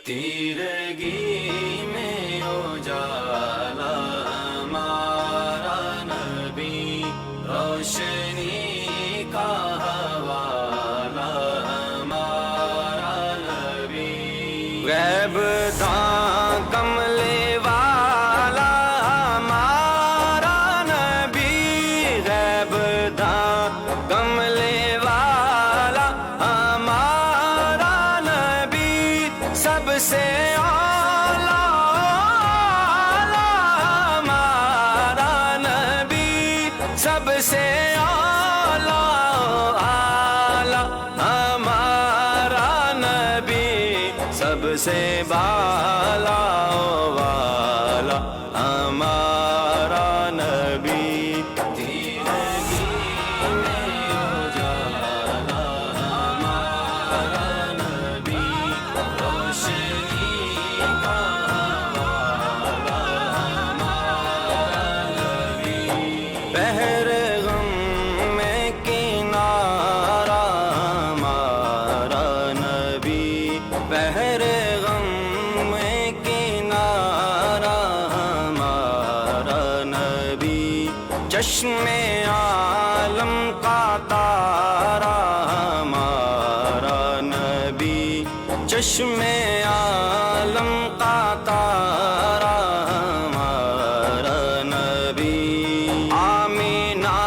तीरगी में उजाला हमारा नबी, रोशनी का हवाला हमारा नबी। गैब था कमले वाला हमारा नबी, गैब था कमले वाला हमारा नबी, सबसे आला हमारा नबी, सबसे आला आला हमारा नबी, सबसे बाला वाला हमारा नबी। तीरगी में उजाला हमारा नबी, रोशनी का हवाला हमारा नबी। पहर गम में किनारा हमारा नबी, पहर गम में किनारा हमारा नबी, चश्मे आलम का तारा हमारा नबी, चश्मे आलम का तारा हमारा नबी। आमीना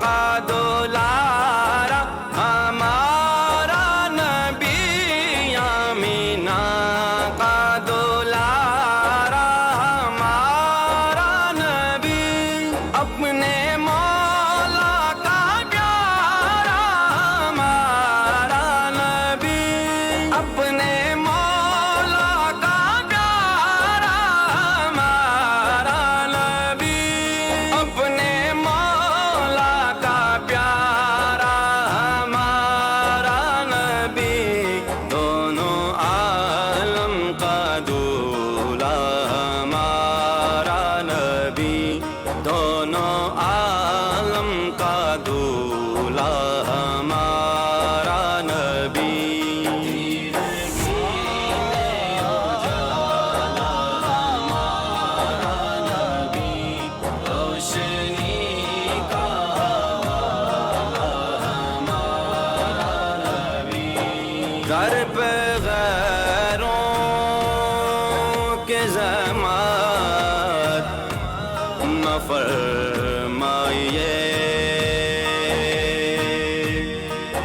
का दुलारा हमारा नबी, आमीना का दुलारा हमारा नबी, अपने मौला का प्यारा हमारा नबी, अपने मौला का प्यारा हमारा नबी, अपने मौला का प्यारा हमारा नबी। दोनों आलम का दूल्हा हमारा नबी, दोनों आलम का दूल्हा हमारा नबी। तीरगी में उजाला हमारा नबी, रोशनी का हवाला हमारा नबी। घर पे गैरों के ज़हमत न फरमाइए,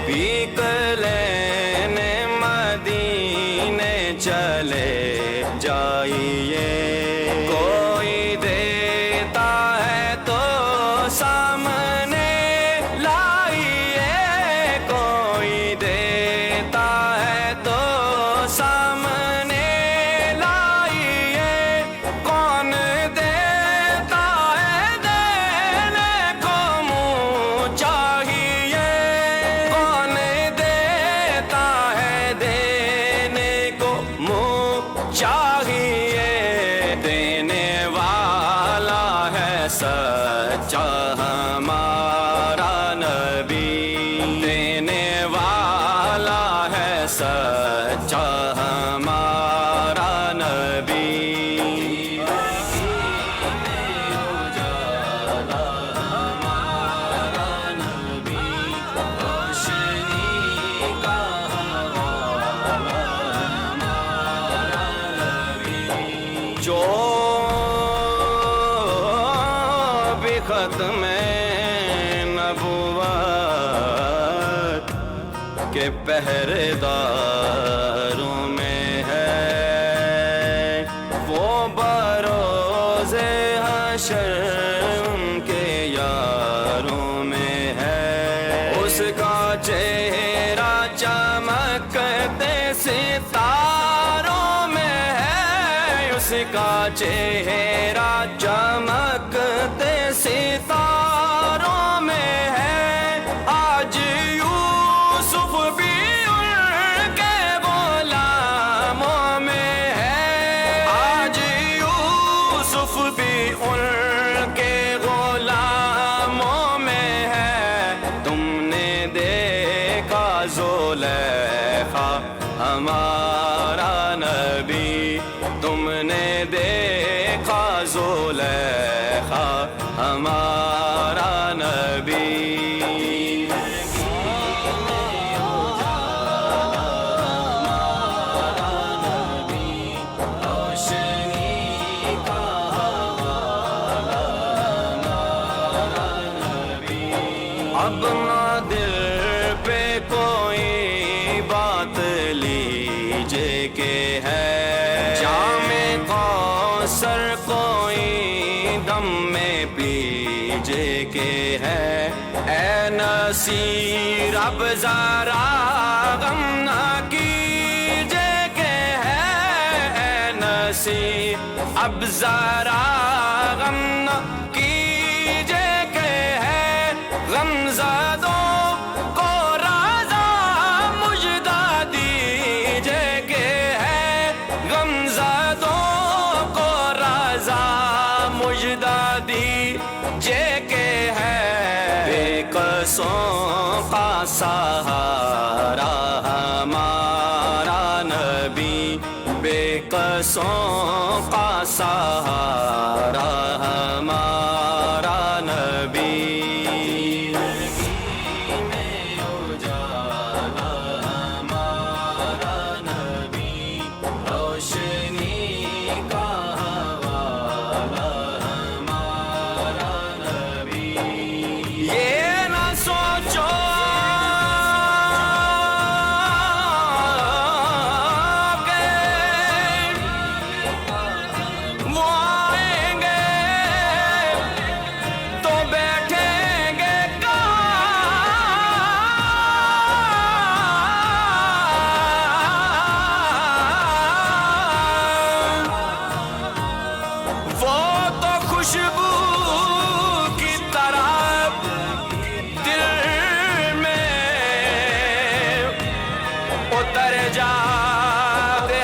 पीक लेने मदीने चले जाइए। कोई देता है तो सामने लाइए, कोई देता है तो सामने लाइए। कौन देता है देने को मुँह चाहिए, कौन देता है देने को मुँह चाहिए। देने वाला है सच्चा हमारा नबी, देने वाला है सच्चा हमारा नबी। तीरगी में उजाला हमारा नबी, रोशनी का हवाला हमारा नबी। जो भी खत्म नबुव्वत के पहरेदारों में है, वो बरोज़े हशर उनके यारों में है। उसका चेहरा चमकते सितारों में है, उसका चेहरा चमकते सितारों में है। आज यूसुफ भी उनके गुलामों में है, आज यूसुफ भी उनके गुलामों में है। तुमने देखा ज़ुलेखा हमारा हमारा नबी, तुमने देखा ज़ुलेखा हमारा नबी। अब ना दिल पे कोई बात लीजिए के है, जामे कौसर कोई दम में पीजे के है। ए नसीर अब ज़रा गम ना कीजे के है, ए नसीर अब ज़रा गम ना कीजे के है। गमज़दों को राज़ा मुजदा दीजे के है, गमज़दों को राज़ा मुजदा दीजे के है। बेकसों का सहारा हमारा नबी, बेकसों का सहारा हमारा नबी। खुशबू की तरह दिल में उतर जाते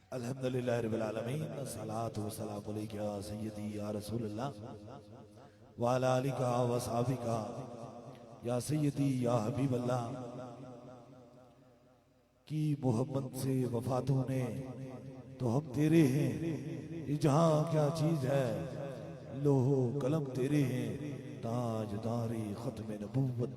अल्हम्दुलिल्लाह रब्बिल आलमीन, सलातु व सलामु अलैका या सय्यदी या रसूलल्लाह व अला आलिका व सहाबिका या सय्यदी या हबीबल्लाह। की मोहब्बत से वफातों ने तो हम तेरे हैं, ये जहां क्या चीज है लोहो कलम तेरे हैं, ताजदारी खत्म नबूवत।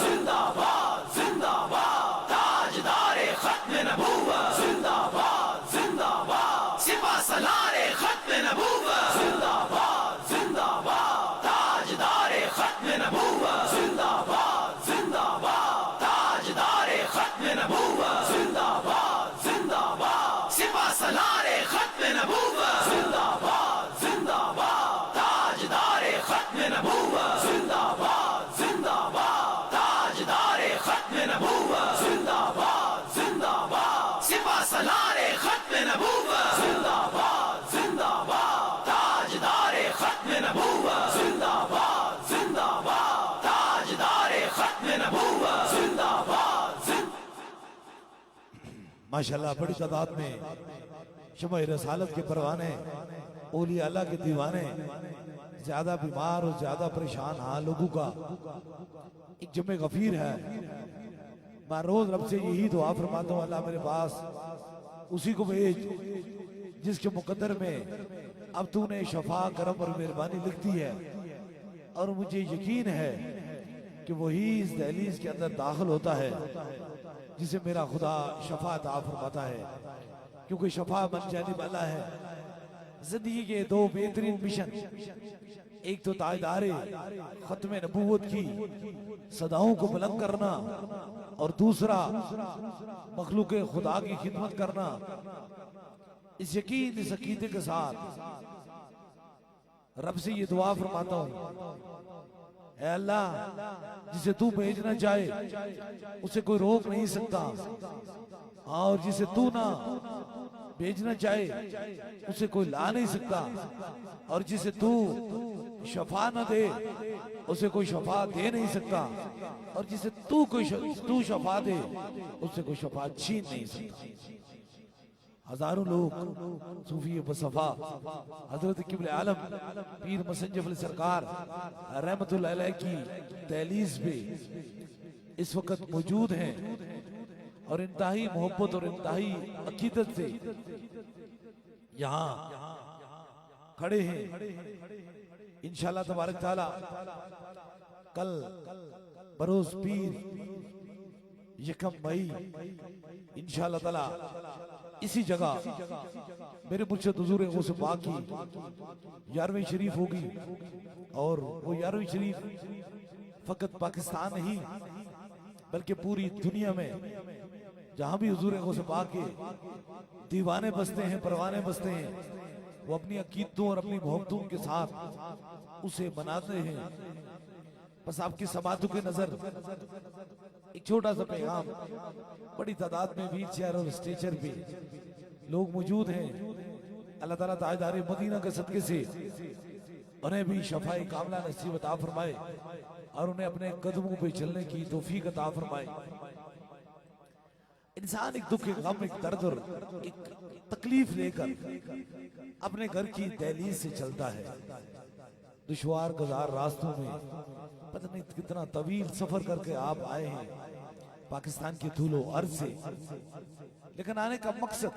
जिंदाबाद जिंदाबाद ताजदारे खत्म नबूवत, जिंदाबाद जिंदाबाद सिपा सलारे खत्म नबूवत, जिंदाबाद जिंदाबाद ताजदारे खत्म नबूवत, जिंदाबाद जिंदाबाद ताजदारे खत्म नबूवत, जिंदाबाद जिंदाबाद सिपा सलारे खत्म नबूवत, जिंदाबाद जिंदाबाद ताजदारे खत्म नबूवत, जिंदाबाद जिंदाबाद ताजदारे खत्म नबूवत, जिंदाबाद जिंदाबाद सिपा सलारे खत्म नबूवत, जिंदाबाद जिंदाबाद ताजदारे खत्म नबूवत, जिंदाबाद जिंदाबाद ताजदारे खत्म नबूवत, जिंदाबाद। माशाल्लाह बड़ी तादाद में शम्ए रसालत के परवाने, औलिया अल्लाह के दीवाने, ज्यादा बीमार और ज्यादा परेशान हाल लोगों का एक जमे गफीर है। मैं रोज रब से यही दुआ फरमाता हूँ, अल्लाह मेरे पास उसी को भेज जिसके मुकद्दर में अब तूने शफा करम और मेहरबानी लिख दी है, और मुझे यकीन है कि वही इस दहलीज के अंदर दाखिल होता है जिसे मेरा खुदा शफा अता फरमाता है, क्योंकि शफा मन जाने वाला है। जिंदगी के दो बेहतरीन मिशन, एक तो ताजदारे खत्म नबूवत की सदाओं को बुलंद करना और दूसरा मखलूक खुदा की खिदमत करना। इस यकीन इस अकीदे के साथ रब से ये दुआ फरमाता हूँ, ऐ अल्लाह जिसे तू भेजना चाहे उसे कोई रोक नहीं सकता, और जिसे तू ना भेजना चाहे उसे कोई ला नहीं सकता, और जिसे तू शफा न दे उसे कोई शफा दे नहीं सकता, और जिसे तू शफा दे उससे कोई शफा छीन नहीं सकता। हजारों लोग सूफी बसफा हजरत किबले आलम पीर मसंजफ अली सरकार रहमतुल्लाह अलैह की दहलीज पे इस वक्त मौजूद हैं और इंतहाई मोहब्बत और इंतहाई अकीदत से यहाँ खड़े हैं। इंशाअल्लाह तबारक ताला कल बरोज पीर यकम मई इंशाअल्लाह ताला इसी जगह मेरे मुर्शिद हुजूर गौसे पाक की 11वीं शरीफ होगी, और वो 11वीं शरीफ फकत पाकिस्तान नहीं बल्कि पूरी दुनिया में जहां भी हुजूर गौसे पाक के दीवाने बसते हैं, परवाने बसते हैं, वो अपनी अकीदतों और अपनी मोहब्बतों के साथ उसे मनाते हैं। बस आपकी समातों की नजर एक छोटा सा पैगाम, बड़ी तादाद में व्हील चेयर और स्ट्रेचर पे लोग मौजूद हैं। अल्लाह ताला ताजदारे मदीना के सदके से उन्हें भी शफाए कामला नसीब अता फरमाए और उन्हें अपने कदमों पे चलने की तौफीक अता फरमाए। इंसान एक दुख, एक गम, एक दर्द और एक तकलीफ लेकर अपने घर की दहलीज से चलता है। दुश्वार गुजार रास्तों में पता नहीं कितना तवील सफर करके आप आए हैं पाकिस्तान के धूलो अर्ज से, लेकिन आने का मकसद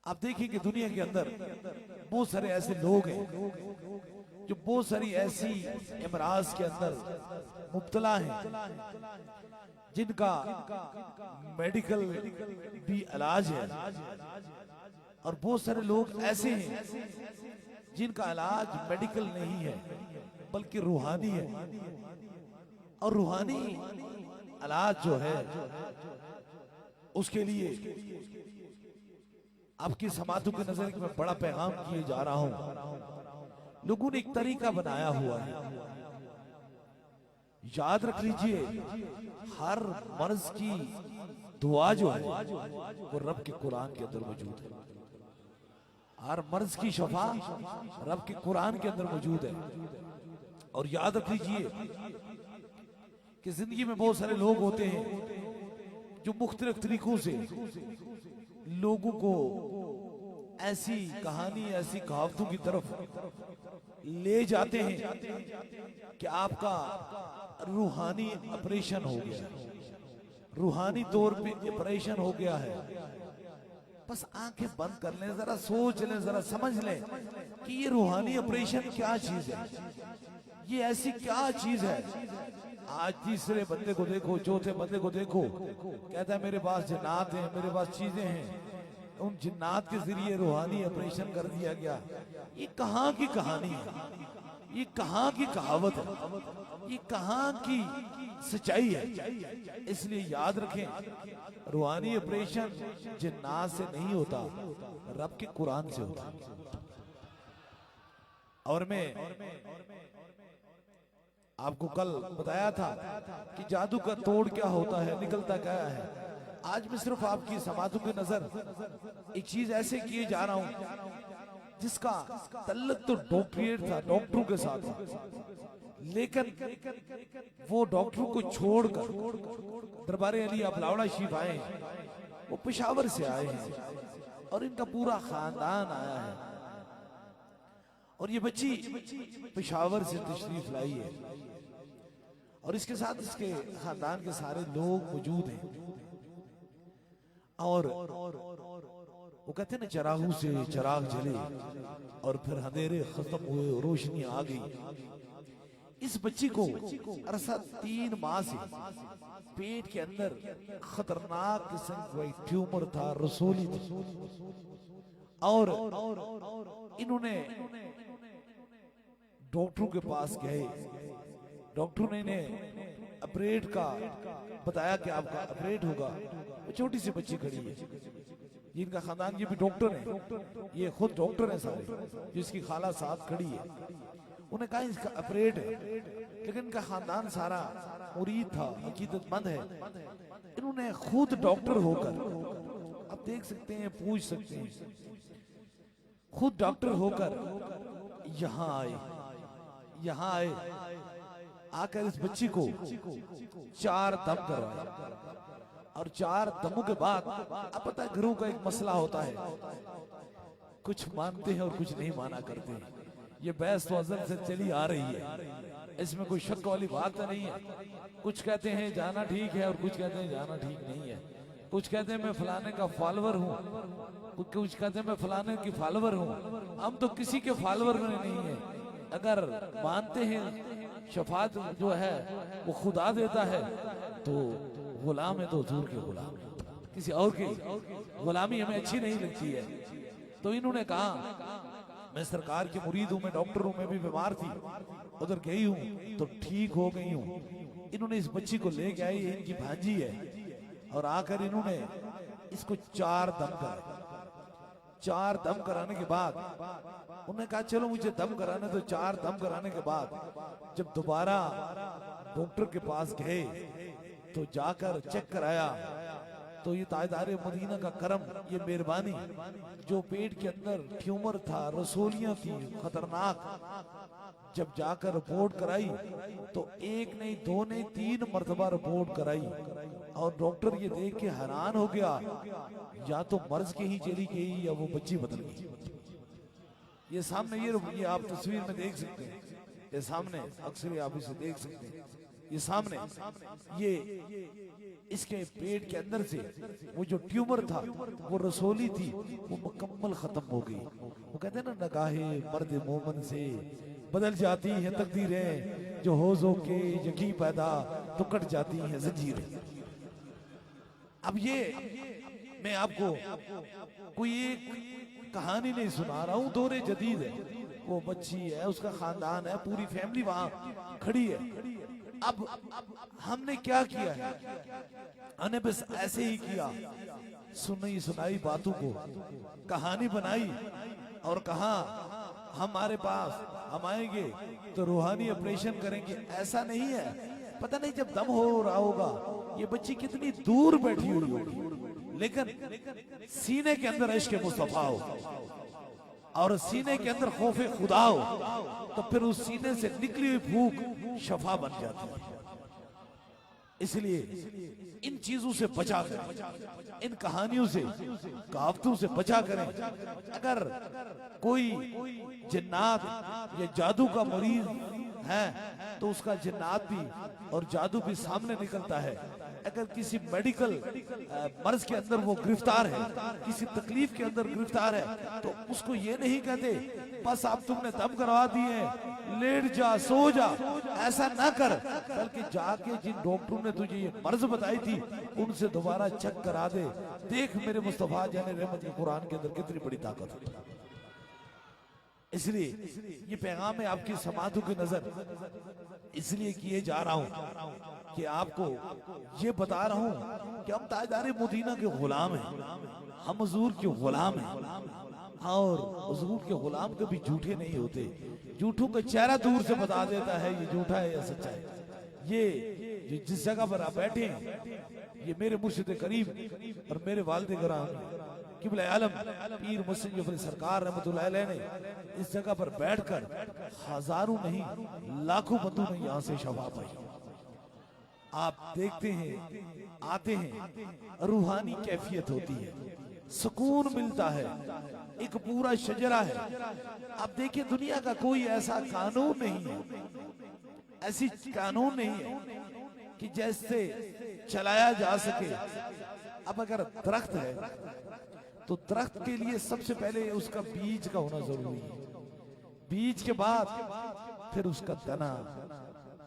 आप देखिए कि दुनिया के अंदर बहुत सारे ऐसे लोग हैं जो बहुत सारी ऐसी इमराज के अंदर मुब्तला हैं जिनका मेडिकल भी इलाज है, और बहुत सारे लोग ऐसे हैं जिनका इलाज मेडिकल नहीं है बल्कि रूहानी है। और रूहानी इलाज जो है उसके लिए आपकी समातों के नजर में बड़ा पैगाम किए जा रहा हूं। लोगों ने एक तरीका बनाया हुआ है, याद रख लीजिए, हर मर्ज की दुआ जो है वो रब के कुरान के अंदर मौजूद है। हर मर्ज की शफा रब के कुरान के अंदर मौजूद है। और याद रख लीजिए कि जिंदगी में बहुत सारे लोग होते हैं जो मुख्तलिफ तरीकों से लोगों को ऐसी कहानी, ऐसी कहावतों की तरफ ले जाते हैं कि आपका रूहानी ऑपरेशन हो गया, रूहानी तौर पे ऑपरेशन हो गया है। बस आंखें बंद कर लें, जरा सोच लें, जरा समझ लें कि ये रूहानी ऑपरेशन क्या चीज है, ये ऐसी क्या चीज है। आज तीसरे बंदे को देखो, चौथे बंदे को देखो, कहता है मेरे पास जिन्नात हैं, मेरे पास चीजें हैं। उन जिन्नात के जरिए रूहानी ऑपरेशन कर दिया गया। ये कहाँ की कहानी है, ये कहाँ की कहावत है, ये कहाँ की सच्चाई है। इसलिए याद रखें, रूहानी ऑपरेशन जिन्नात से नहीं होता, रब के कुरान से होता। और मैं आपको कल बताया था कि जादू का तोड़ क्या होता है, निकलता क्या है। आज मैं सिर्फ आपकी समातों की नजर एक चीज ऐसे किए जा रहा हूं जिसका तल्लुक तो डॉक्टरेट था, डॉक्टरों के साथ था, लेकिन वो डॉक्टरों को छोड़कर दरबारे अली अबलावड़ा शरीफ आए हैं। वो पेशावर से आए हैं और इनका पूरा खानदान आया है, और ये बच्ची पेशावर से तशरीफ लाई है, और इसके साथ इसके खानदान के सारे लोग मौजूद हैं। और वो कहते हैं ना, चरागू से चिराग जले और फिर अंधेरे खत्म हुए, रोशनी आ गई। इस बच्ची को अरसा 3 माह से पेट के अंदर खतरनाक किस्म का ट्यूमर था, रसोली थी, और इन्होंने डॉक्टरों के पास गए। डॉक्टर ने इन्हें ऑपरेट का बताया कि आपका ऑपरेट होगा। वो छोटी सी बच्ची खड़ी है, जिनका खानदान, ये भी डॉक्टर है, ये खुद डॉक्टर है सारे, जिसकी खाला साथ खड़ी है। उन्हें कहा इसका ऑपरेट है, लेकिन इनका खानदान सारा मुरीद था, अकीदतमंद है। इन्होंने खुद डॉक्टर होकर, आप देख सकते हैं, पूछ सकते हैं, खुद डॉक्टर होकर यहाँ आए, आकर इस बच्ची को 4 दम करवाए। और 4 दमों के बाद, अब पता है घरों का एक मसला होता है, कुछ मानते हैं और कुछ नहीं माना करते हैं। ये बहस तो अज़ल से चली आ रही है, इसमें कोई शक वाली बात नहीं है। कुछ कहते हैं जाना ठीक है और कुछ कहते हैं जाना ठीक नहीं है। कुछ कहते हैं मैं फलाने का फॉलोवर हूँ, कुछ कहते हैं मैं फलाने की फॉलोवर हूँ। हम तो किसी के फॉलोवर में नहीं है। अगर मानते हैं शफात जो है वो खुदा देता है, तो गुलाम है तो हुजूर के गुलाम है, किसी और की गुलामी हमें अच्छी नहीं लगती है। तो इन्होंने कहा मैं सरकार की मुरीद हूं, मैं डॉक्टर हूं, मैं भी बीमार थी, उधर गई हूं तो ठीक हो गई हूं। इन्होंने इस बच्ची को ले गए, इनकी भांजी है, और आकर इन्होंने इसको 4 दम कराए। 4 दम कराने के बाद उन्होंने कहा चलो मुझे दम कराने, तो 4 दम कराने के बाद जब दोबारा डॉक्टर के पास गए तो जाकर चेक कराया, तो ये ताजदारे मदीना का करम, ये मेहरबानी, जो पेट के अंदर ट्यूमर था, रसोलियां थी खतरनाक, जब जाकर रिपोर्ट कराई तो 1 नहीं 2 नहीं 3 मर्तबा रिपोर्ट कराई। और डॉक्टर ये देख के हैरान हो गया, या तो मर्ज के ही चली गई या वो बच्ची बदल गई। ये सामने ये आप तस्वीर में देख सकते हैं, ये सामने अक्सर आप इसे देख सकते हैं, ये सामने ये इसके पेट के अंदर से वो जो ट्यूमर था, वो रसोली थी, वो मुकम्मल खत्म हो गई। वो कहते हैं ना, नगाहे मर्द मोमन से बदल जाती है तकदीरें, जो होज़ों के यकी पैदा तो कट जाती हैं जंजीरें। अब ये मैं आपको कोई एक कहानी नहीं सुना रहा हूं, दौरे जदीद है। वो बच्ची है, उसका खानदान है, पूरी फैमिली वहां खड़ी है। अब हमने क्या किया है, हमने बस ऐसे ही किया, सुनी सुनाई बातों को कहानी बनाई और कहा हमारे पास हम आएंगे तो रूहानी ऑपरेशन करेंगे। ऐसा नहीं है, पता नहीं जब दम हो रहा होगा ये बच्ची कितनी दूर बैठी हुई होगी, लेकिन सीने के अंदर इश्क मुस्तफा हो और सीने के अंदर खौफे खुदा हो, तो फिर उस सीने से निकली हुई भूख शफा बन जाती है। इसलिए इन चीजों से बचा करें, इन कहानियों से, कहावतों से बचा करें। अगर कोई जिन्नात या जादू का मरीज है तो उसका जिन्नात भी और जादू भी सामने निकलता है। अगर किसी मेडिकल मर्ज के अंदर वो गिरफ्तार है, किसी तकलीफ के अंदर गिरफ्तार है, तो उसको ये नहीं कहते बस आप तुमने दम करवा दिए, लेट जा, सो जा, ऐसा ना कर, बल्कि जाके जिन डॉक्टरों ने तुझे ये मर्ज बताई थी उनसे दोबारा चेक करा दे। देख मेरे मुस्तफा जाने रहमत के कुरान के अंदर कितनी बड़ी ताकत है। इसलिए ये पैगाम है आपकी समातों की नजर इसलिए किए जा रहा हूं कि आपको ये बता रहा हूं कि हम ताजदारे मदीना के गुलाम हैं, हम हुजूर के गुलाम हैं। और हुजूर के गुलाम कभी झूठे नहीं होते। झूठों का चेहरा दूर से बता देता है ये झूठा है या सच्चा है। ये जिस जगह पर आप बैठे हैं, ये मेरे मुर्शिद करीम और मेरे वालिद गिराम किबला आलम पीर मुहसिन जफरी सरकार रहमतुल्लाह अलैह ने इस जगह पर बैठकर हजारों नहीं लाखों बंदों ने यहां से शफा पाई। आप देखते हैं, आते हैं, रूहानी कैफियत होती है, सुकून मिलता है, एक पूरा शजरा है। आप देखिए दुनिया का कोई ऐसा कानून नहीं है, ऐसी कानून नहीं है कि जैसे चलाया जा सके। अब अगर दरख्त है तो दरख्त के लिए सबसे पहले उसका बीज का होना जरूरी है, बीज के बाद फिर उसका तना,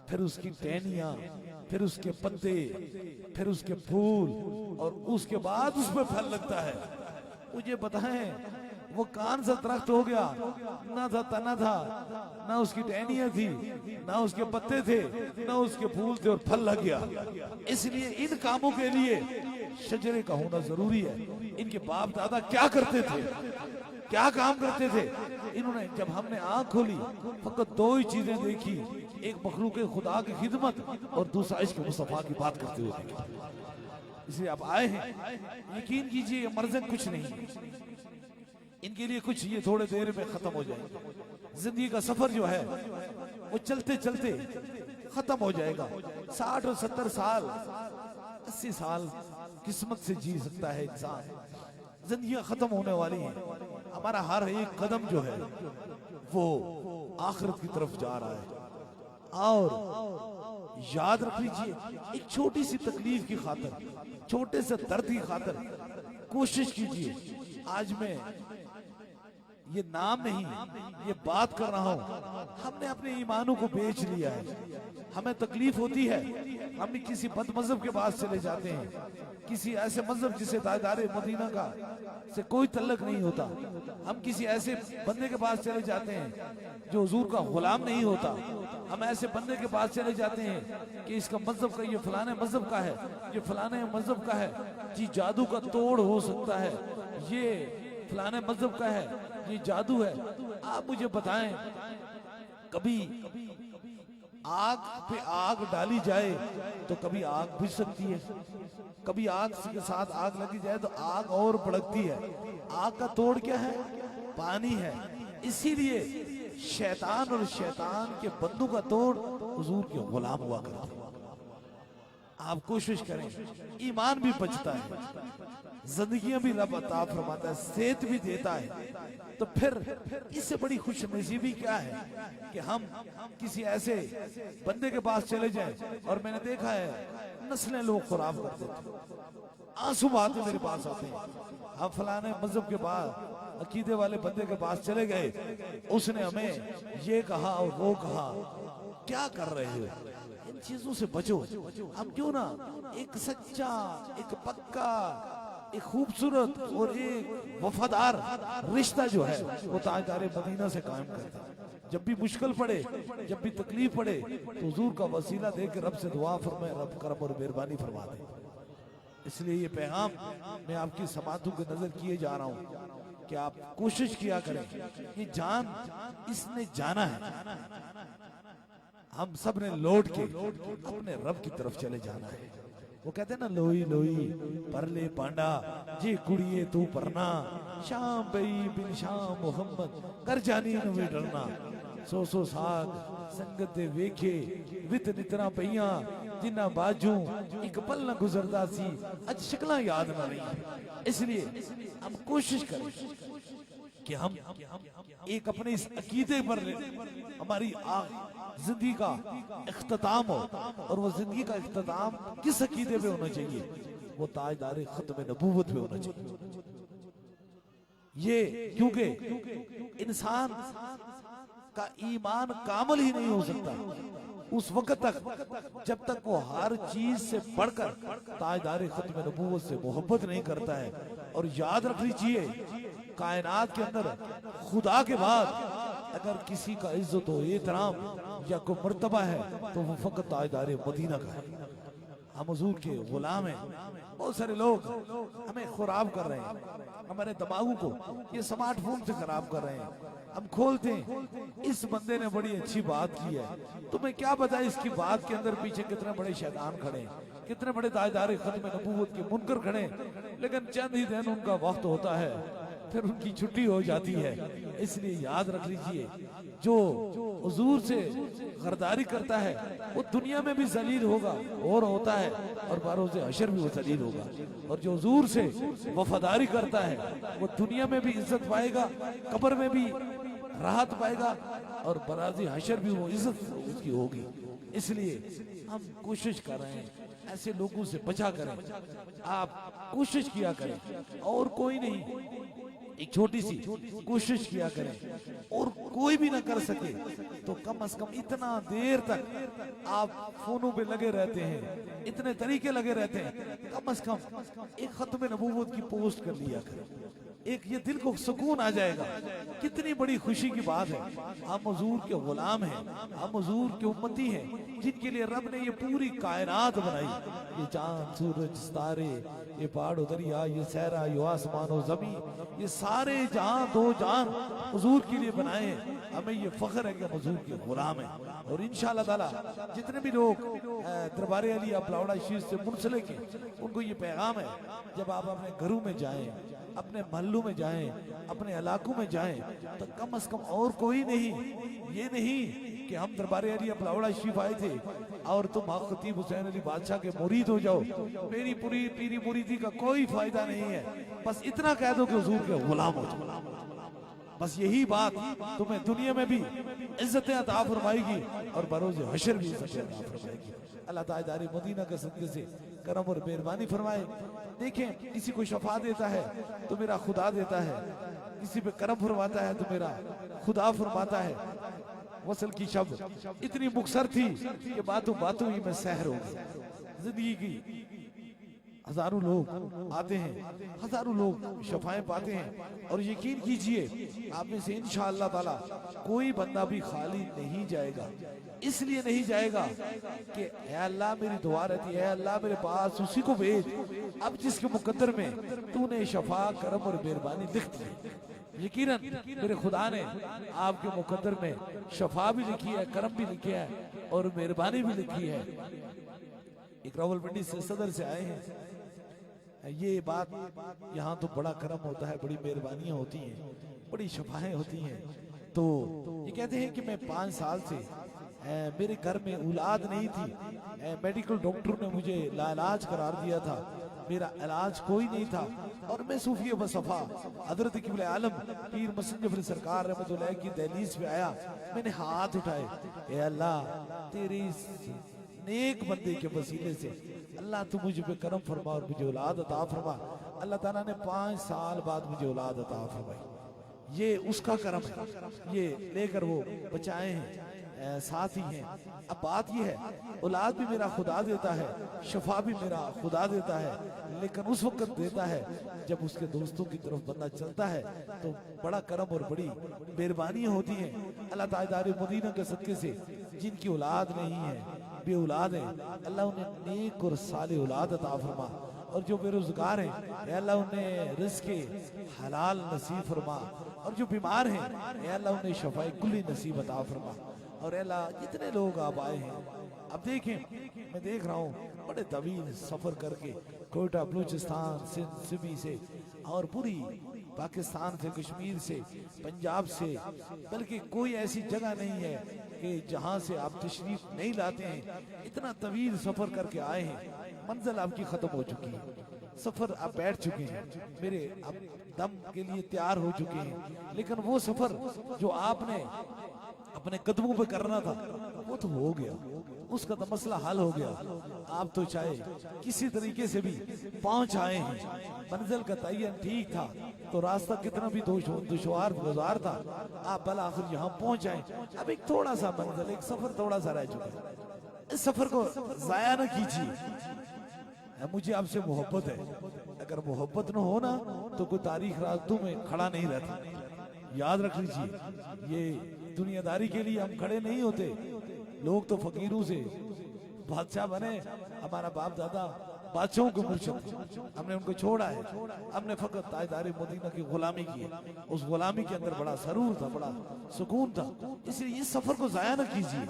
फिर उसकी टहनियां, फिर उसके पत्ते, फिर उसके फूल और उसके बाद उसमें फल लगता है। मुझे बताएं वो कान सा दरख्त हो गया, ना था तना था, ना उसकी टहनियां थी, ना उसके पत्ते थे, ना उसके फूल थे और फल लग गया। इसलिए इन कामों के लिए शजरे का होना जरूरी है। इनके बाप दादा क्या करते थे, क्या काम करते थे? इन्होंने जब हमने आंख खोली फकत दो ही चीजें देखी, एक मखलूक खुदा की खिदमत और दूसरा इश्क मुस्तफा की बात करते हुए देखा। इसलिए आप आए हैं, यकीन कीजिए ये मर्ज़न कुछ नहीं है इनके लिए, कुछ ये थोड़े देर में खत्म हो जाएगा। जिंदगी का सफर जो है वो चलते चलते खत्म हो जाएगा। 60 और 70 साल 80 साल किस्मत से जी सकता है इंसान। जिंदगी खत्म होने वाली है। हमारा हर एक कदम जो है वो आखिरत की तरफ जा रहा है। और याद रख लीजिए, एक छोटी सी तकलीफ की खातर, छोटे से दर्द की खातर कोशिश कीजिए। आज मैं ये नाम नहीं, ये बात कर रहा हूं, हमने अपने ईमानों को बेच लिया है। हमें तकलीफ होती है, हम किसी बद मजहब के पास चले जाते हैं, किसी ऐसे मजहब जिसे ताजदारे मदीना का से कोई तल्लक नहीं होता। हम किसी ऐसे बंदे के पास चले जाते हैं जो हुजूर का गुलाम नहीं होता। हम ऐसे बंदे के पास चले जाते हैं कि इसका मजहब का, ये फलाने मजहब का है, ये फलाने मजहब का है, जी जादू का तोड़ हो सकता है, ये फलाने मजहब का है, ये जादू है। आप मुझे बताएं, कभी आग पे आग डाली जाए तो कभी आग बुझ सकती है, कभी आग के साथ आग लगी जाए तो आग और भड़कती है। आग का तोड़ क्या है? पानी है। इसीलिए शैतान और शैतान के बंदों का तोड़ हुजूर के गुलाम हुआ करते हैं। आप कोशिश करें, ईमान भी बचता है, जिंदगियां भी रब अता फरमाता है, सेहत भी देता है। तो फिर इससे बड़ी खुश नसीबी क्या है कि हम किसी ऐसे बंदे के पास चले जाएं। और मैंने देखा है नस्लें लोग खराब करते थे, आंसू बहाते मेरे पास आते हैं, हम फलाने मजहब के पास, अकीदे वाले बंदे के पास चले गए, उसने हमें ये कहा और वो कहा। क्या कर रहे हो? इन चीजों से बचो। हम क्यों ना एक सच्चा, एक पक्का, एक खूबसूरत और एक वफादार रिश्ता जो है वो ताजदारे मदीना से कायम करता है। जब भी मुश्किल पड़े, जब भी तकलीफ पड़े तो हुजूर का वसीला देकर रब से दुआ फरमाए, रब करम और मेहरबानी फरमा दे। इसलिए ये पैगाम मैं आपकी समातों के नजर किए जा रहा हूँ कि आप कोशिश किया करें। ये जान इसने जाना है, हम सब ने लौट के अपने रब की तरफ चले जाना है। वो कहते हैं ना, लोई लोई परले पांडा जी कुड़िए तू परना, शाम बई बिन शाम मोहम्मद कर जानी नवे डरना। सो साग संगत दे वेखे वित नितना पईया, जिन्ना बाजू एक पल न गुजरदा सी, अज शक्लां याद ना रही। इसलिए हम कोशिश करें कि हम एक अपने इस अकीदे पर हमारी जिंदगी का इख्तिताम हो। और वो जिंदगी का इख्तिताम किस अकीदे पे होना चाहिए? वो ताजदारे खत्म नबूवत पे होना चाहिए। ये क्योंकि इंसान का ईमान कामल ही नहीं हो सकता उस वक्त तक जब तक वो हर चीज से बढ़कर ताजदारे खत्म नबूवत से मोहब्बत नहीं करता है। और याद रख लीजिए, कायनात के अंदर खुदा के बाद अगर किसी का इज्जत हो, एहतराम या कोई मर्तबा है तो वो फकत ताजदारे मदीना का है। हम हुजूर के गुलाम हैं। बहुत सारे लोग हमें खराब कर रहे हैं, हमारे दिमागों को ये स्मार्टफोन से खराब कर रहे हैं। हम खोलते हैं, इस बंदे ने बड़ी अच्छी बात की है, तुम्हें क्या पता इसकी बात के अंदर पीछे कितने बड़े शैतान खड़े हैं, कितने बड़े ताजदारे खत्म नबूवत के मुनकर खड़े हैं। लेकिन चंद ही दिन उनका वक्त होता है, फिर उनकी छुट्टी हो जाती है। इसलिए याद रख लीजिए, जो हुजूर से गरदारी करता है वो दुनिया में भी जलील होगा और होता है, और बरोज़े हशर भी वो जलील होगा। और जो हुजूर से वफादारी करता है वो दुनिया में भी इज्जत पाएगा, कब्र में भी राहत पाएगा, और बरोज़े हशर भी वो इज्जत उसकी होगी। इसलिए हम कोशिश कर रहे हैं ऐसे लोगों से बचा करें। आप कोशिश किया करें, और कोई नहीं, एक छोटी सी कोशिश किया करें। और कोई भी ना कर सके तो कम से कम इतना देर तक आप फोनों पे लगे रहते हैं, इतने तरीके लगे रहते हैं, कम से कम एक खत्म नबूवत की पोस्ट कर लिया करें। एक ये दिल को सुकून आ जाएगा। कितनी बड़ी खुशी की बात है, हम हुजूर के गुलाम हैं, हम हुजूर के उम्मती हैं, जिनके लिए रब ने ये पूरी कायनात बनाई। ये चांद सूरज तारे, ये पहाड़ दरिया, ये सहरा, ये आसमान और जमीन, ये सारे जहां दो जान हुजूर के लिए बनाए हैं। हमें ये फख्र है कि हम हुजूर के गुलाम हैं। और इंशाअल्लाह ताला जितने भी लोग दरबार अली अपलावड़ा शरीफ से मुंसलिक हैं, उनको ये पैगाम है, जब आप अपने घरों में जाएं, अपने महल्लों में जाएं, अपने इलाकों में जाएं, तो कम से कम और कोई नहीं, ये नहीं कि हम दरबार अली अपलावड़ा शरीफ आए थे और तुम खतीब हुसैन अली बादशाह के मुरीद हो जाओ। मेरी पूरी पीरी मुरीदी का कोई फायदा नहीं है, बस इतना कह दो कि हुजूर के गुलाम हो जाओ। बस यही बात तुम्हें दुनिया में भी इज्जतें अता फरमाएगी और बरोज़ हशर भी इज्जतें अता फरमाएगी। अल्लाह ताजदारी मदीना के सदक़े से करम और मेहरबानी फरमाए। देखें, किसी को शफा देता है तो मेरा खुदा देता है, किसी पे करम फरमाता है तो मेरा खुदा फरमाता है। वसल की शब इतनी मुक्सर थी कि बातों बातों ही में सहर हो गई। जिंदगी की हजारों लोग आते हैं, हजारों लोग शफाएं पाते हैं, और यकीन कीजिए आप में से इंशाअल्लाह ताला कोई बंदा भी खाली नहीं जाएगा। इसलिए नहीं जाएगा कि ऐ अल्लाह मेरी दुआ रहती है, अल्लाह मेरे पास उसी को भेज, अब जिसके मुकद्दर में तूने शफा करम और मेहरबानी लिख दी। यकीनन मेरे खुदा ने आपके मुकद्दर में शफा भी लिखी है, करम भी लिखी है और मेहरबानी भी लिखी है। एक रावलपिंडी से सदर से आए हैं, ये बात यहाँ तो बड़ा करम होता है, बड़ी मेहरबानियां होती हैं, बड़ी शफाएं होती हैं। तो ये कहते हैं कि मैं 5 साल से मेरे घर में औलाद नहीं थी, मेडिकल डॉक्टर ने मुझे लाइलाज करार दिया था, मेरा इलाज कोई नहीं था, और मैं सूफी बसफा हजरत क़िबले आलम पीर मसंजफर सरकार रहमतुल्लाह की दहलीज पे आया। मैंने हाथ उठाए, ए अल्लाह तेरी नेक बंदे के वसीले से अल्लाह तू मुझ पे करम फरमा और मुझे औलाद अता फरमा। अल्लाह ताला ने 5 साल बाद मुझे औलाद अता फरमाई। ये उसका करम है, ये लेकर वो बचाए हैं, साथ ही हैं। अब बात ये है, औलाद भी मेरा खुदा देता है, शफा भी मेरा खुदा देता है, लेकिन उस वक्त देता है जब उसके दोस्तों की तरफ बंदा चलता है तो बड़ा करम और बड़ी मेहरबानियां होती हैं। अल्लाह ताजदार मदीना के सदके से जिनकी औलाद नहीं है, बे औलाद है, अल्लाह उन्हें नेक और साले औलाद अता फरमा। और जो बेरोजगार हैं अल्लाह उन्हें रिज़्क़े हलाल नसीब फरमा, और जो बीमार हैं अल्लाह उन्हें शफाए कुल्ली नसीब अता फरमा। और अल्लाह जितने लोग आप आए हैं, अब देखें मैं देख रहा हूँ बड़े तवील सफर करके कोयटा बलूचिस्तान सिंध सिबी से और पूरी पाकिस्तान से, कश्मीर से, पंजाब से, बल्कि कोई ऐसी जगह नहीं है कि जहाँ से आप तशरीफ नहीं लाते हैं। इतना तवील सफर करके आए हैं, मंजिल आपकी खत्म हो चुकी है, सफर आप बैठ चुके हैं, मेरे अब दम के लिए तैयार हो चुके हैं, लेकिन वो सफर जो आपने अपने कदमों पे करना था वो तो हो गया, उसका तो मसला हल हो गया। आप तो चाहे किसी तरीके से भी पहुंच आए हैं, मंजिल का तयन ठीक था तो रास्ता कितना भी दुश्वार गुजार था, आप भला आखिर यहाँ पहुंच जाए। अब एक थोड़ा सा मंजिल, एक सफर थोड़ा सा रह चुका है, इस सफर को जाया न कीजिए। मुझे आपसे मोहब्बत है, अगर मोहब्बत न हो ना तो कोई तारीख रास्तों में खड़ा नहीं रहता। याद रख लीजिए, ये दुनियादारी के लिए हम खड़े नहीं होते। लोग तो फकीरों से बादशाह बने, हमारा बाप दादा बादशाहों को मुर्शिद, हमने उनको छोड़ा है, हमने फकत ताजदार मदीना की गुलामी की है। उस गुलामी के अंदर बड़ा सरूर था, बड़ा सुकून था। इसलिए इस सफर को जाया न कीजिए,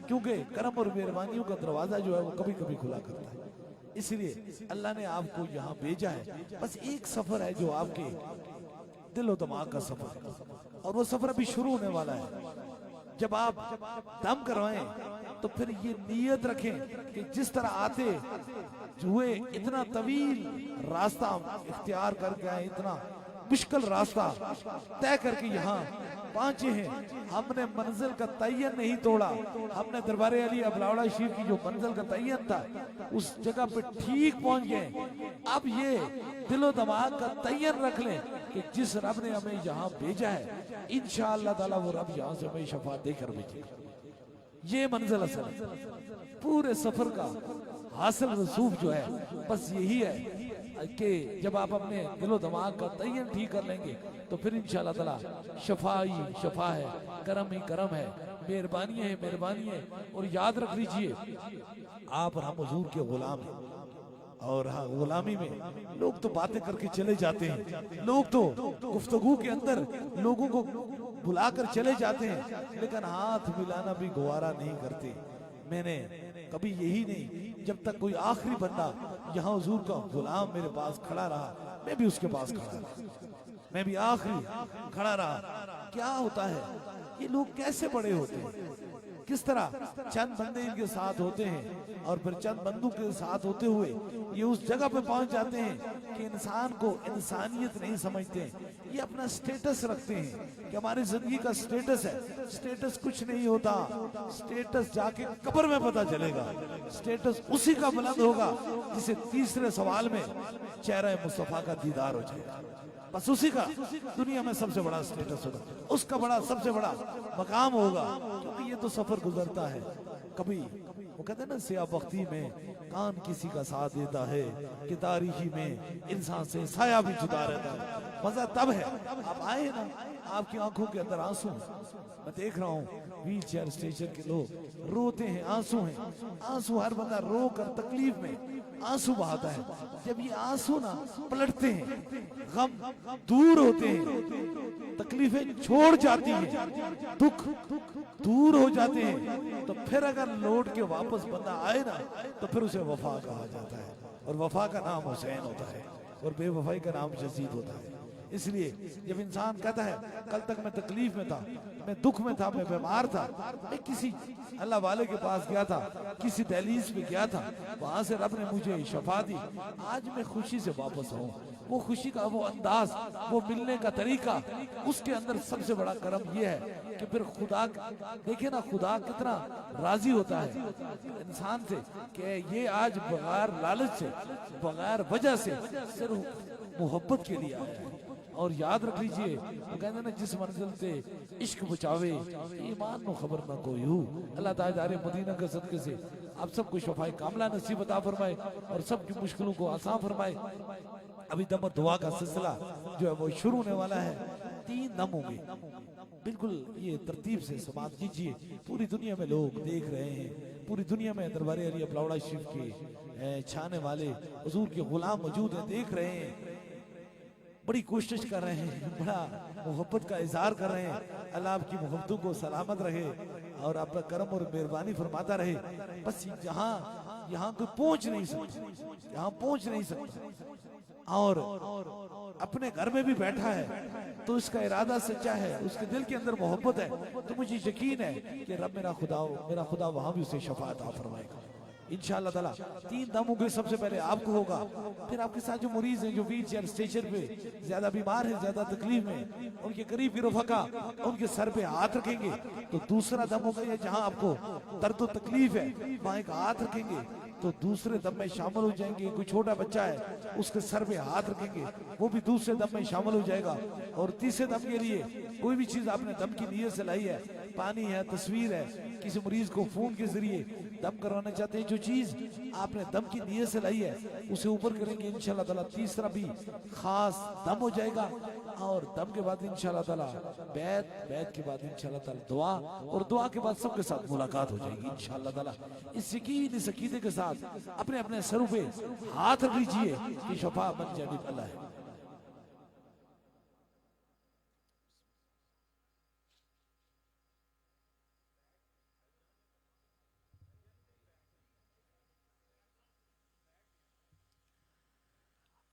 क्योंकि करम और मेहरबानियों का दरवाजा जो है वो कभी कभी खुला करता है। इसलिए अल्लाह ने आपको यहाँ भेजा है। बस एक सफर है जो आपके दिलो दिमाग का सफर है, और वो सफर अभी शुरू होने वाला है। जब आप दम करवाएं तो फिर ये नियत रखें कि जिस तरह आते हुए इतना तवील रास्ता इख्तियार करके आए, इतना मुश्किल रास्ता तय करके यहाँ पहुंचे हैं, हमने मंजिल का तयन नहीं तोड़ा। हमने दरबार अली अपलावड़ा शरीफ की जो मंजिल का तयन था उस जगह पे ठीक पहुंच गए। अब ये दिलो दिमाग का तयन रख लें कि जिस रब ने हमें यहाँ भेजा है इंशाअल्लाह ताला वो रब यहाँ से हमें शफाअत देकर भेजेगा। ये मंजिल असल है पूरे सफर का हासिल रसूख जो है, बस यही है। के जब आप अपने दिलो दिमाग का तयन ठीक कर लेंगे तो फिर इंशाअल्लाह ताला शफा ही शफा है, करम ही करम है, मेहरबानी है मेहरबानी है। और याद रख लीजिए आप और हम हुजूर के गुलाम हैं। और हाँ, गुलामी में लोग तो बातें करके चले जाते हैं, लोग तो गुफ्तगू के अंदर लोगों को बुलाकर चले जाते हैं, लेकिन हाथ मिलाना भी गवारा नहीं करते। मैंने कभी यही नहीं, जब तक कोई आखिरी बंदा यहाँ हुजूर का गुलाम मेरे पास खड़ा रहा, मैं भी उसके पास खड़ा रहा, मैं भी आखिरी खड़ा रहा। क्या होता है, ये लोग कैसे बड़े होते हैं, किस तरह चंद बंदे इनके साथ होते हैं और फिर चंद बंदों के साथ होते हुए ये उस जगह पे पहुंच जाते हैं कि इंसान को इंसानियत नहीं समझते। ये अपना स्टेटस रखते हैं कि हमारी जिंदगी का स्टेटस है। स्टेटस कुछ नहीं होता, स्टेटस जाके कब्र में पता चलेगा। स्टेटस उसी का बुलंद होगा जिसे तीसरे सवाल में चेहरा मुस्तफा का दीदार हो जाएगा। बस उसी का दुनिया में सबसे बड़ा स्टेटस होगा, उसका बड़ा सबसे बड़ा मकाम होगा। क्योंकि ये तो सफर गुजरता है। कभी वो कहते हैं ना, सिया बख्ती में कान किसी का साथ देता है कि तारीखी में इंसान से साया भी जुदा रहता है। मजा तब है आप आए ना, आपकी आंखों के अंदर आंसू, मैं देख रहा हूँ व्हील चेयर स्टेशन के लोग रोते हैं, आंसू हैं, आंसू, हर बंदा रो कर तकलीफ में आंसू बहाता है। जब ये आंसू ना पलटते हैं, गम दूर होते हैं, तकलीफें छोड़ जाती हैं, दुख दूर हो जाते हैं, तो फिर अगर लौट के वापस बंदा आए ना तो फिर उसे वफा कहा जाता है। और वफा का नाम हुसैन होता है और बेवफाई का नाम यजीद होता है। इसलिए जब इंसान कहता है कल तक मैं तकलीफ में था, मैं दुख में था, मैं बीमार था, मैं किसी अल्लाह वाले के पास गया था, किसी दहलीज पे गया था, वहां से रब ने मुझे शफा दी, आज मैं खुशी से वापस हूँ। वो खुशी का वो अंदाज, वो मिलने का तरीका, उसके अंदर सबसे बड़ा करम ये है कि फिर खुदा देखे ना, खुदा कितना राजी होता है इंसान से कि ये आज बगैर लालच से, बगैर वजह से सिर्फ मोहब्बत के लिए आया है। और याद रख लीजिए, वो कहते हैं ना, जिस मंजिल से इश्क बचावे ईमान नो खबर ना कोई हो। अल्लाह ताज़ारे मदीना के सदके से आप सबको शफाए कामला नसीब अता फरमाए और सबकी मुश्किलों को आसान फरमाए। अभी दम दुआ का सिलसिला जो है वो शुरू होने वाला है। 3 दम होंगे, बिल्कुल ये तरतीब से समाप्त कीजिए। पूरी दुनिया में लोग देख रहे हैं, पूरी दुनिया में दरबारे अली अपलावड़ा शरीफ के छाने वाले हुजूर के गुलाम मौजूद हैं, देख रहे हैं, बड़ी कोशिश कर रहे हैं, बड़ा मोहब्बत का इजहार कर रहे हैं। अल्लाह आपकी मोहब्बतों को सलामत रहे और आपका करम और मेहरबानी फरमाता रहे। बस यहाँ कोई पहुंच नहीं सकता, यहाँ पहुंच नहीं सकता। और अपने घर में भी बैठा है तो उसका इरादा सच्चा है, उसके दिल के अंदर मोहब्बत है, तो मुझे यकीन है कि रब मेरा खुदा वहां भी उसे शफाअत अता फरमाएगा इंशाअल्लाह ताला। 3 दम होंगे, सबसे पहले आपको होगा, फिर आपके साथ जो मरीज हैं, जो व्हील चेयर स्टेशन पे ज्यादा बीमार है, ज्यादा तकलीफ में, उनके करीब के रफका उनके सर पे हाथ रखेंगे। तो दूसरा दम होगा, या जहां आपको दर्द तकलीफ है वहां एक हाथ रखेंगे तो दूसरे दम में शामिल हो जाएंगे। कोई छोटा बच्चा है उसके सर पे हाथ रखेंगे, वो भी दूसरे दम में शामिल हो जाएगा। और तीसरे दम के लिए कोई भी चीज आपने दम की नीयत से लाई है, पानी है, तस्वीर है, किसी मरीज को खून के जरिए दम करवाना चाहते हैं, जो चीज आपने दम की नीयत से लाई है उसे ऊपर करेंगे इंशाअल्लाह ताला। तीसरा भी खास दम हो जाएगा और दम के बाद इंशाअल्लाह ताला बैत के बाद इंशाअल्लाह ताला दुआ, और दुआ के बाद सबके साथ मुलाकात हो जाएगी इंशाअल्लाह ताला। इस यकीन, इस अकीदे के साथ अपने अपने सरों पे हाथ रख लीजिए कि शफा मन जानिब अल्लाह है।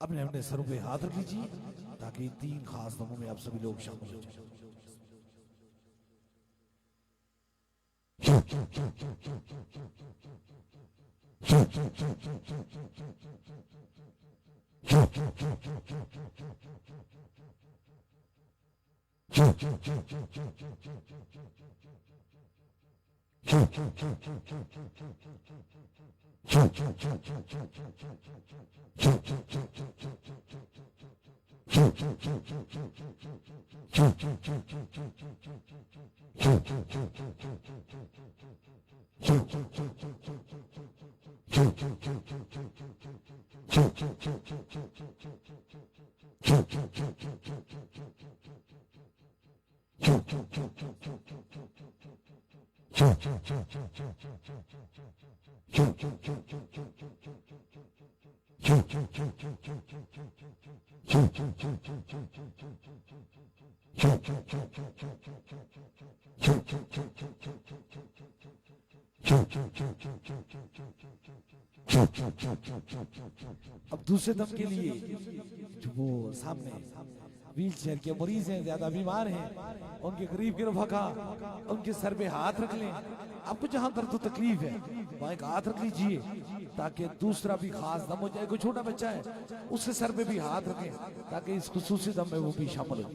अपने अपने सरों पे हाथ रख लीजिए ताकि 3 खास दमों में आप सभी लोग शामिल हो जाए। अब दूसरे दम के लिए जो वो सामने व्हील चेयर के मरीज हैं, ज्यादा बीमार हैं, उनके करीब के रफका उनके सर पे हाथ रख लें। आपको जहां दर्द तकलीफ है वहां एक हाथ रख लीजिए ताकि दूसरा भी खास दम हो जाए। कोई छोटा बच्चा है उसके सर पे भी हाथ रखें ताकि इस खुसूसी दम में वो भी शामिल हो।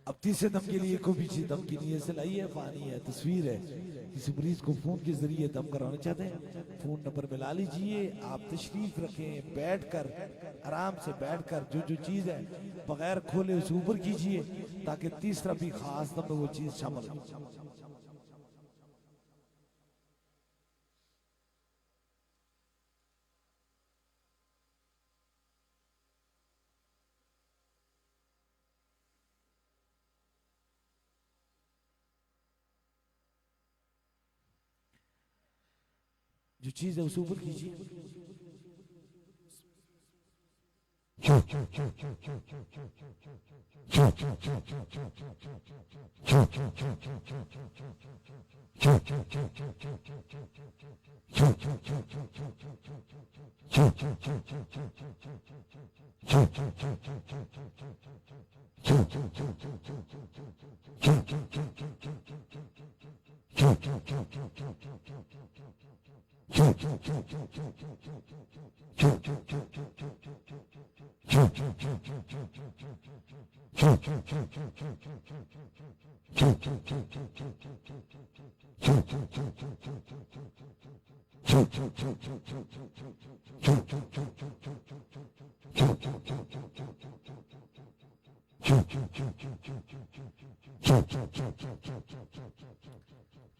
अब तीसरे दम के लिए कोई भी चीज दम की नीयत से लाई है, पानी है, तस्वीर है, किसी मरीज को फोन के जरिए दम कराना चाहते हैं, फोन नंबर मिला लीजिए। आप तशरीफ रखें, बैठकर आराम से बैठकर जो जो चीज है बगैर खोले उसे ऊपर कीजिए ताकि तीसरा भी खास दम में वो चीज शामिल हो। जो चीज है उसे ऊपर कीजिए।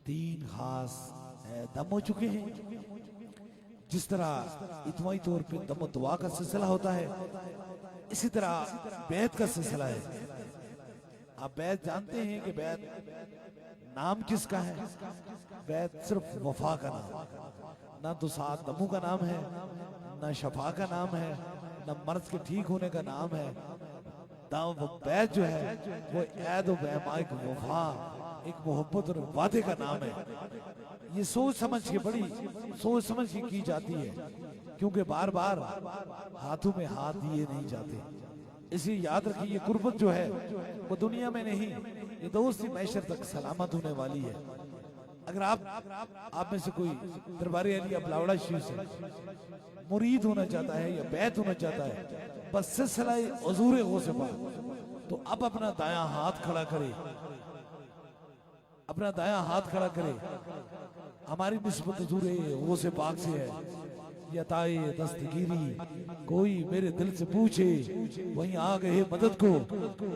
तीन खास दम हो चुके हैं। जिस तरह इतवाई तौर पे दम दुआ का सिलसिला होता है, इसी तरह बैत का सिलसिला है। आप बैत जानते हैं कि बैत नाम किसका है? बैत सिर्फ वफा का नाम, ना तो सात दमों का नाम है, ना शफा का नाम है, ना मर्ज के ठीक होने का नाम है। बैत जो है वो ऐद व बैमा, एक वफा, एक मोहब्बत और वादे का नाम है। ये सोच समझ के, बड़ी सोच समझ के की जाती है, क्योंकि बार बार हाथों में हाथ दिए नहीं जाते। इसे याद रखिए, ये कुर्बत जो है वो दुनिया में नहीं, ये दोस्ती मैशर तक सलामत होने वाली है। अगर आप में से कोई दरबारे अली अबलावड़ा शरीफ से मुरीद होना चाहता है या बैत होना चाहता है, बस सिलसिला हुजूर गौसे पाक, तो अब अपना दायां हाथ खड़ा करे, अपना दायां हाथ खड़ा करे। हमारी निस्बत हुजूर गौसे पाक से है। यताए दस्तगीरी कोई मेरे दिल से पूछे, वहीं आ गए मदद को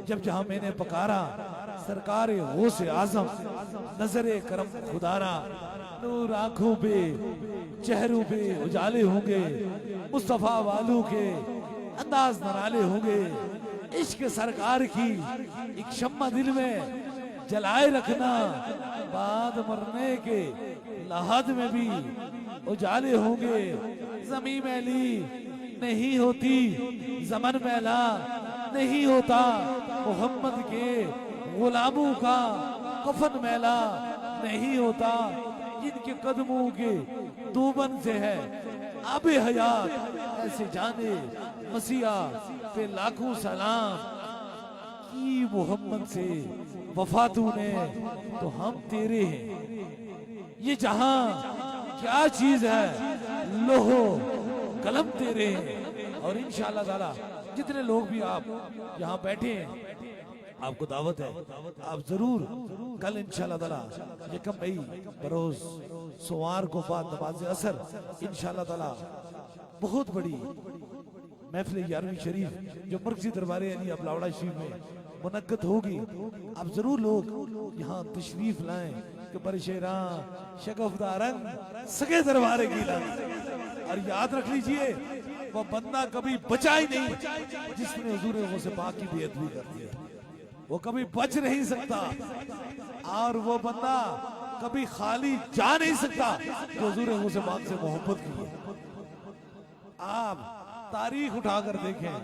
जब जहां मैंने पकारा। सरकार गौसे आजम नजरे करम खुदारा, नूर आंखों पे चेहरों पे उजाले होंगे, मुस्तफा वालों के अंदाज नराले होंगे। इश्क सरकार की एक शम्मा दिल में जलाए रखना, बाद मरने के लहद में भी उजाले होंगे। ज़मीं मैली नहीं होती, ज़मन मैला नहीं होता, मोहम्मद के गुलामों का कफन मैला नहीं होता। जिनके कदमों के दूबन से है आबे हयात ऐसे जाने मसीहा पे लाखों सलाम की मोहम्मद से वफा तूने तो हम तेरे हैं। ये जहां क्या चीज है, लोहो कलम तेरे हैं। और इंशाअल्लाह ताला जितने लोग भी आप यहाँ बैठे हैं, आपको दावत है, आप जरूर कल इंशाअल्लाह ताला 1 मई बरोज सोमवार को बाद नमाज असर इंशाअल्लाह ताला बहुत बड़ी महफिल 11वीं शरीफ जो मरकजी दरबारे अली अबलावड़ा शरीफ में मुनक्कद होगी। आप जरूर लोग यहाँ तशरीफ लाएं कि बरशेरा शगफदा रंग सगे दरबारे की लाएं। और याद रख लीजिए वो बंदा कभी बचा ही नहीं जिसने हुजूर गौसे पाक की बेअदबी कर दी है, वो कभी बच नहीं सकता। और वो बंदा कभी खाली जा नहीं सकता जो हुजूर गौसे पाक से मोहब्बत की है। आप तारीख उठाकर देखें,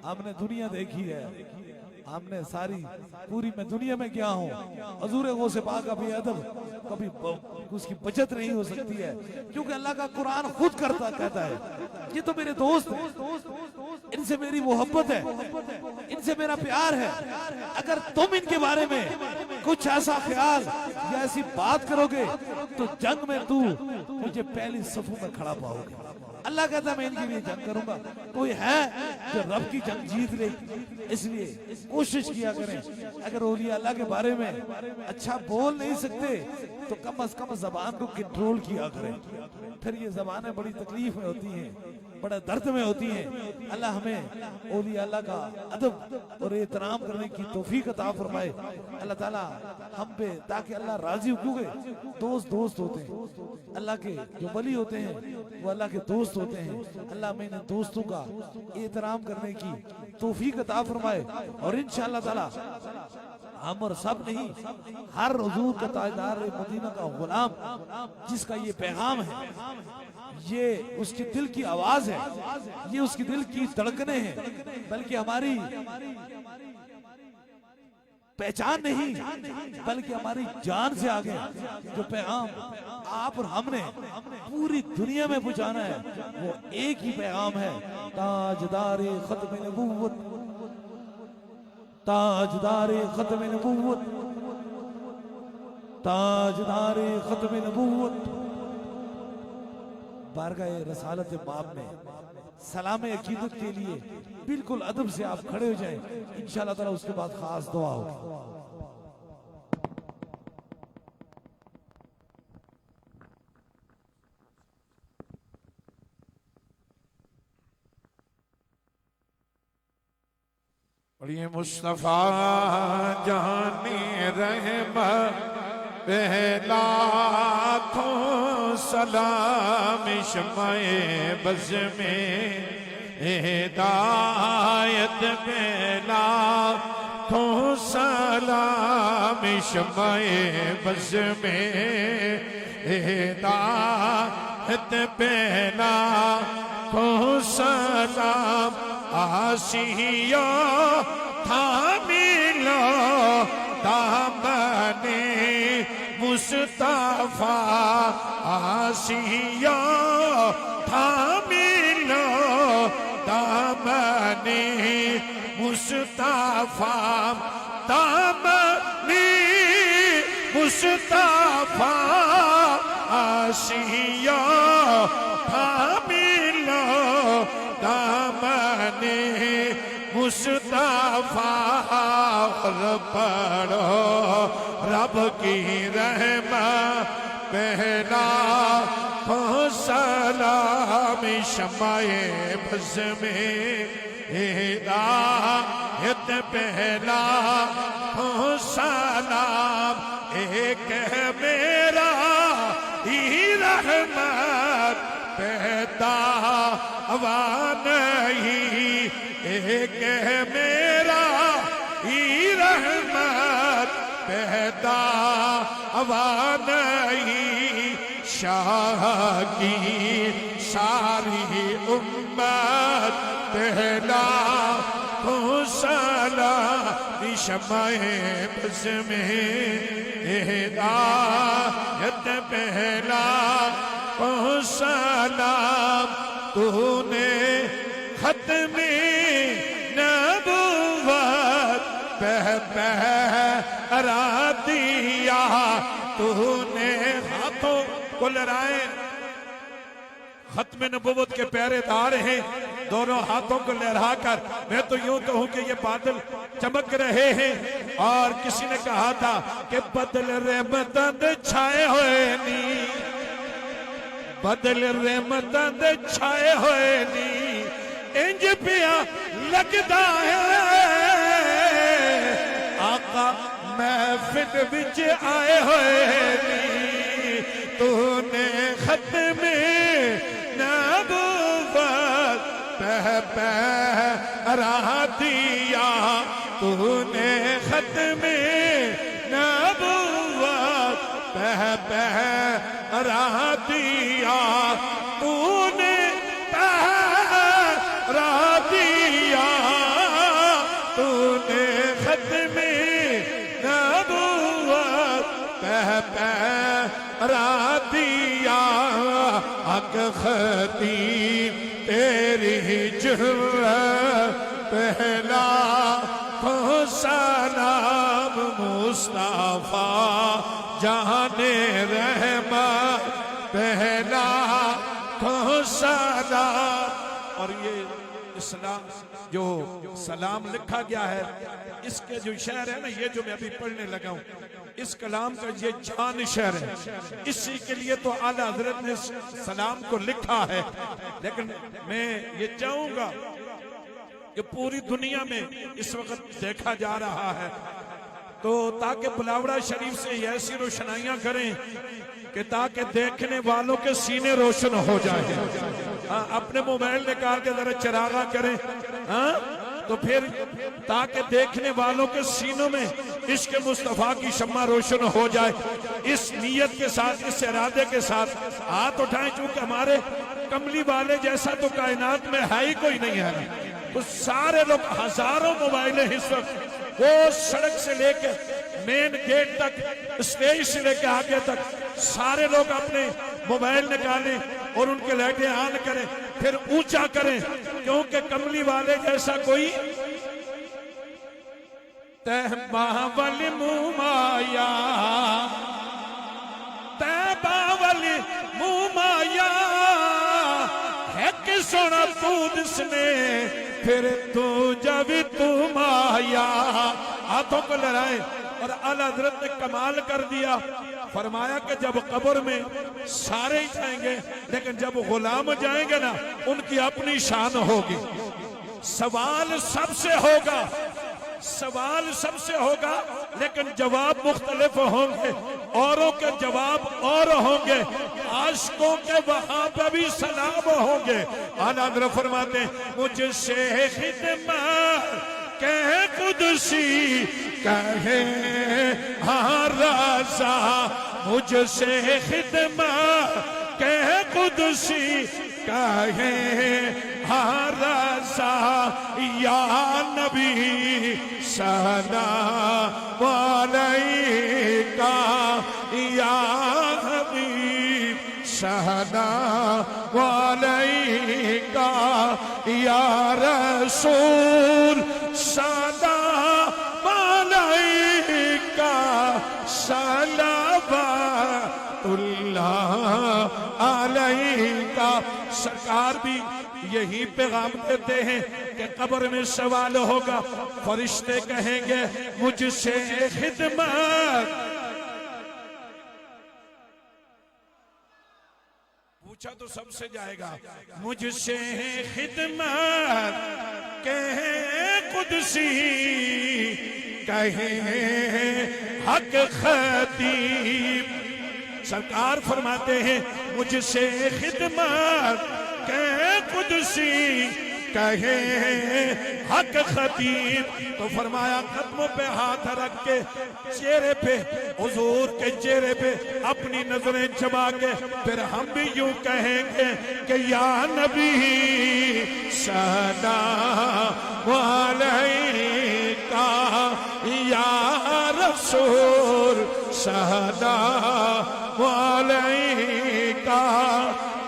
हमने दुनिया देखी है, हमने सारी पूरी मैं दुनिया में क्या हूँ, हुजूर गौसे पाक का बेअदब कभी उसकी बचत नहीं हो सकती है, क्योंकि अल्लाह का कुरान खुद कहता है ये तो मेरे दोस्त हैं, इनसे मेरी मोहब्बत है, इनसे मेरा प्यार है। अगर तुम इनके बारे में कुछ ऐसा ख्याल या ऐसी बात करोगे तो जंग में तू मुझे पहली सफू में खड़ा पाओगे। अल्लाह कहता है मैं इनके लिए जंग करूंगा। कोई है जो रब की जंग जीत ले, इसलिए कोशिश किया करें। अगर औलिया अल्लाह के बारे में अच्छा बोल नहीं सकते तो कम से कम जबान को कंट्रोल किया करें। फिर ये जबानें बड़ी तकलीफ में होती हैं, बड़ा दर्द में होती हैं। अल्लाह हमें औलिया अल्लाह का अदब और एहतराम करने की तौफीक अता फरमाए अल्लाह ताला हम पे, ताकि अल्लाह राजी हो। क्योंकि दोस्त होते हैं, अल्लाह के जो वली होते हैं वो अल्लाह के दोस्त होते हैं। अल्लाह में इन दोस्तों का एहतराम करने की तौफीक अता फरमाए। और इंशाअल्लाह ताला हम और सब नहीं, हर हुजूर का ताजदार मदीना का गुलाम जिसका ये पैगाम है, ये उसके दिल की आवाज है, ये उसकी दिल की धड़कने हैं, बल्कि हमारी पहचान नहीं बल्कि हमारी जान से आगे जो पैगाम आप और हमने पूरी दुनिया में पहुंचाना है वो एक ही पैगाम है, ताजदारे खत्म नबूवत, ताजदारे खत्म नबूवत, ताजदारे खत्म नबूवत। बारगाह रसालत बाब में सलाम अकीदत के लिए बिल्कुल अदब से आप खड़े हो जाएं, इंशाअल्लाह ताला उसके बाद खास दुआ होगी। पढ़िए मुस्तफा जाने रहमत पहला खो सलाम शमाए बज़ में हिदायत पहला खो सलाम शमाए बज़ में हिदायत पहला खो सलाम आशिया था मिलो दामने मुस्तफा, आशिया था मिलो दामने मुस्तफा, दामने मुस्तफा, आशिया था मिलो दामने मुस्तफा। पढ़ो रब की रहमत पहला सलाम शमाए बज़ में हिदायत पहला सलाम एक है मेरा ही रहमत पैदा हवा नहीं, एक है मेरा ही रहमत पैदा हवा नहीं। शाह की सारी उम्मत पहला सलाम शमाए बज़ में हिदायत पहला सलाम तूने खत्मे नबुव्वत पहरा दिया तूने। हाथों को लहराए, खत्म नबुव्वत के पहरेदार हैं, दोनों हाथों को लहराकर मैं तो यूं कहूं कि ये बादल चमक रहे हैं। और किसी ने कहा था कि बदल रहमत छाए हुए नी, बदल रहमत छाए हुए नी, इंज पिया लगदा है आका महफिल विच आए हुए नी। तूने खत्मे नबुव्वत पहरा दिया तूने खत्मे नबुव्वत पहरा दिया तूने पहरा दिया तूने खत्मे नबुव्वत पहरा दिया। हक खतीब तेरी जुर्रत पहला तो सलाम मुस्तफा जाने रहमत पहला तो सलाम। और ये इस्लाम जो सलाम लिखा गया है, इसके जो शेर है ना, ये जो मैं अभी पढ़ने लगा हूं, इस कलाम का ये जान शेर है। इसी के लिए तो आला हजरत ने सलाम को लिखा है। लेकिन मैं ये चाहूंगा कि पूरी दुनिया में इस वक्त देखा जा रहा है, तो ताकि बुलावड़ा शरीफ से ऐसी रोशनाइयां करें कि ताकि देखने वालों के सीने रोशन हो जाए। हाँ, अपने मोबाइल निकाल के जरा चरागा करें, हाँ, तो फिर ताकि देखने वालों के सीनों में इश्क मुस्तफा की शम्मा रोशन हो जाए। इस नीयत के साथ, इस इरादे के साथ हाथ उठाएं, चूंकि हमारे कमली वाले जैसा तो कायनात में है ही कोई नहीं है। तो सारे लोग, हजारों मोबाइल इस वक्त, वो सड़क से लेकर मेन गेट तक, स्टेज से लेकर आगे तक सारे लोग अपने मोबाइल निकालें और उनके लाइटें ऑन करें, फिर ऊंचा करें, क्योंकि कमली वाले जैसा कोई तहबावल मुमाया, तहबावल मुमाया है कि सोना तू जिसने फिर तू जब तुम आया। हाथों को लहराए। और आला हज़रत ने कमाल कर दिया, फरमाया कि जब कब्र में सारे ही जाएंगे, लेकिन जब गुलाम जाएंगे ना, उनकी अपनी शान होगी। सवाल सबसे होगा, सवाल सबसे होगा, लेकिन जवाब मुख्तलिफ होंगे, औरों के जवाब और होंगे, आशिकों के वहां पे भी सलाम होंगे। आला हज़रत फरमाते मुझसे खिदमत कहे कुदसी कहे हाँ राजा, मुझसे खिदमत कहे कुदसी कहे हाँ राजा, या नबी सलाम अलैका, या हबीब सलाम अलैका, या रसूल सलाम अलैका, सलावतुल्लाह अलैका। सरकार भी यही पैगाम देते हैं कि कब्र में सवाल होगा, फरिश्ते कहेंगे मुझसे खिदमत, पूछा तो सबसे जाएगा, मुझसे खिदमत कहे कुदसी कहे हक खतीब। सरकार फरमाते हैं मुझसे खिदमत कहे कुदसी कहे हक खतीब। तो फरमाया कदमों पे हाथ रख के चेहरे पे, हुजूर के चेहरे पे अपनी नजरें जमा के फिर हम भी यूं कहेंगे कि या नबी सलाम अलैका, या रसूल सलाम अलैका,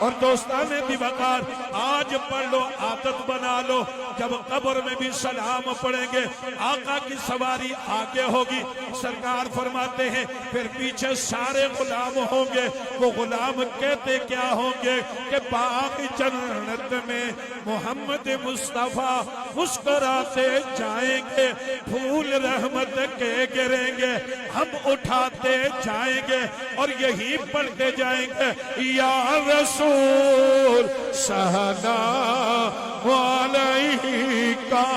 और दोस्ताने दिवाकार आज पढ़ लो, आदत बना लो, जब कब्र में भी सलाम पढ़ेंगे आका की सवारी आगे होगी। सरकार फरमाते हैं फिर पीछे सारे गुलाम होंगे। वो गुलाम कहते क्या होंगे कि बाग जन्नत में मोहम्मद मुस्तफा मुस्कुराते जाएंगे, फूल रहमत के गिरेंगे, हम उठाते जाएंगे और यही पढ़ते जाएंगे या रसूल सलाम अलैका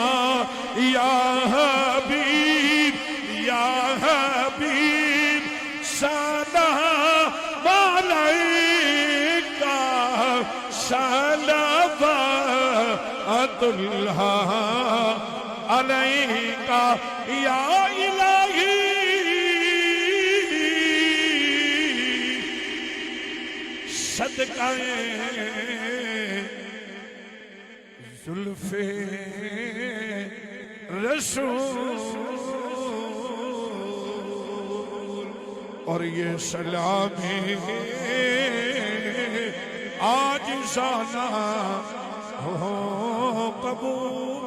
या हबीब सलाम अलैका सलावतुल्लाह अलैका या इलाही सदकाए जुल्फे रसूल और ये सलामी आज जाना हो कबूल।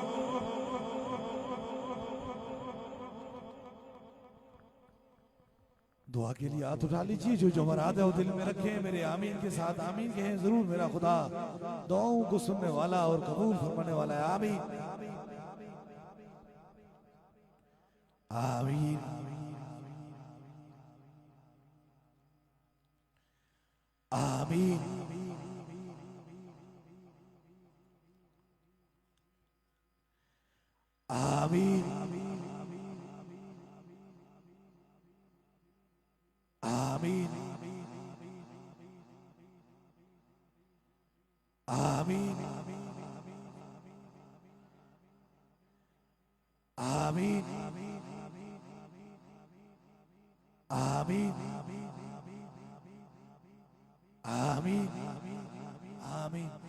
दुआ के लिए हाथ उठा लीजिए, जो मुराद है वो दिल में रखें। मेरे आमीन के साथ आमीन कहें जरूर। मेरा खुदा दुआओं को सुनने वाला और कबूल फरमाने वाला है। आमीन आमीन आमीन आमीन आमीन आमीन आमीन आमीन आमीन आमीन।